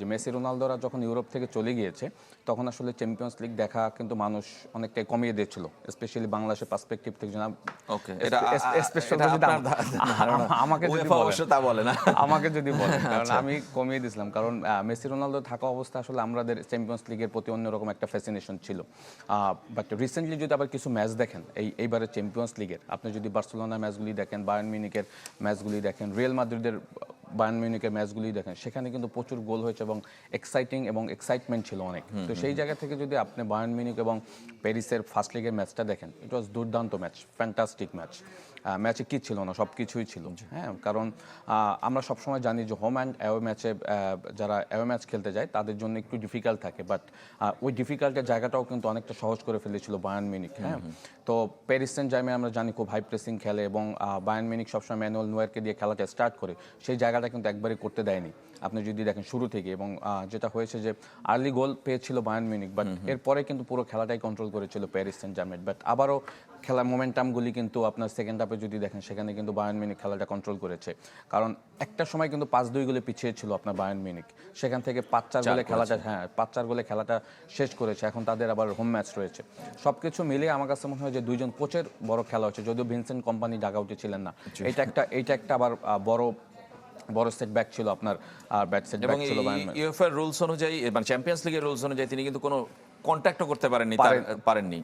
যে মেসি রোনালদোরা যখন ইউরোপ থেকে চলে গিয়েছে তখন আসলে চ্যাম্পিয়ন্স লিগ দেখা কিন্তু মানুষ অনেকটাই কমিয়ে দিয়েছিল, স্পেশালি বাংলাদেশের পার্সপেক্টিভ থেকে জানা। ওকে, এটা স্পেশালি যদি আমাকে যদি UEFA অবশ্য তা বলে না। আমাকে যদি বলেন, কারণ আমি কমিয়ে দিয়েছিলাম, কারণ মেসি রোনালদো থাকা অবস্থা আসলে আমাদের চ্যাম্পিয়ন্স লিগের প্রতি অন্যরকম একটা ফ্যাসিনেশন ছিল। বাট রিসেন্টলি যদি আবার কিছু ম্যাচ দেখেন এইবারের চ্যাম্পিয়ন্স লিগের, আপনি যদি বার্সেলোনার ম্যাচগুলি দেখেন, বায়ার্ন মিউনিখের ম্যাচগুলি দেখেন, রিয়াল মাদ্রিদের বায়ার্ন মিউনিখের ম্যাচগুলি দেখেন, সেখানে কিন্তু প্রচুর গোল হয়েছে এবং এক্সাইটিং এবং এক্সাইটমেন্ট ছিল অনেক। তো সেই জায়গা থেকে যদি আপনি বায়ার্ন মিউনিখ এবং প্যারিসের ফার্স্ট লিগের ম্যাচটা দেখেন, ইট ওয়াজ দুর্দান্ত ম্যাচ, ফ্যান্টাস্টিক ম্যাচ। ম্যাচে কি ছিল না, সব কিছুই ছিল। হ্যাঁ, কারণ আমরা সবসময় জানি যে হোম অ্যান্ড অ্যাওয়ে ম্যাচে যারা অ্যাওয়ে ম্যাচ খেলতে যায় তাদের জন্য একটু ডিফিকাল্ট থাকে, বাট ওই ডিফিকাল্টের জায়গাটাও কিন্তু অনেকটা সহজ করে ফেলেছিল বায়ার্ন মিউনিখ। হ্যাঁ, তো প্যারিস সেন্ট জার্মেন আমরা জানি খুব হাই প্রেসিং খেলে এবং বায়ার্ন মিউনিখ সবসময় ম্যানুয়েল নোয়ারকে দিয়ে খেলাটা স্টার্ট করে, সেই জায়গাটা কিন্তু একবারই করতে দেয়নি আপনি যদি দেখেন শুরু থেকে। এবং যেটা হয়েছে যে আর্লি গোল পেয়েছিল বায়ার্ন মিউনিখ, বাট এরপরে কিন্তু পুরো খেলাটাই কন্ট্রোল করেছিল প্যারিস সেন্ট জার্মেন। বাট আবারও খেলার মোমেন্টামগুলি কিন্তু আপনার সেকেন্ড হাফে যদি দেখেন, সেখানে কিন্তু বায়ার্ন মিউনিখ খেলাটা কন্ট্রোল করেছে, কারণ একটা সময় কিন্তু 5-2 গোলে পিছিয়ে ছিল আপনার বায়ার্ন মিউনিখ, সেখান থেকে 5-4 গোলে খেলাটা 5-4 গোলে খেলাটা শেষ করেছে। এখন তাদের আবার হোম ম্যাচ রয়েছে। সব কিছু মিলিয়ে আমার কাছে মনে হয় যে দুইজন কোচের বড় খেলা হচ্ছে, যদিও ভিনসেন্ট কম্পানি ডাগআউটে ছিলেন না। এইটা একটা আবার বড় সেটব্যাক ছিল আপনার, আর ব্যাক সেটব্যাক ছিল ইউএফএ রুলস অনুযায়ী, মানে চ্যাম্পিয়ন্স লিগের রুলস অনুযায়ী তিনি কিন্তু কোনো কন্ট্যাক্টও করতে পারেননি।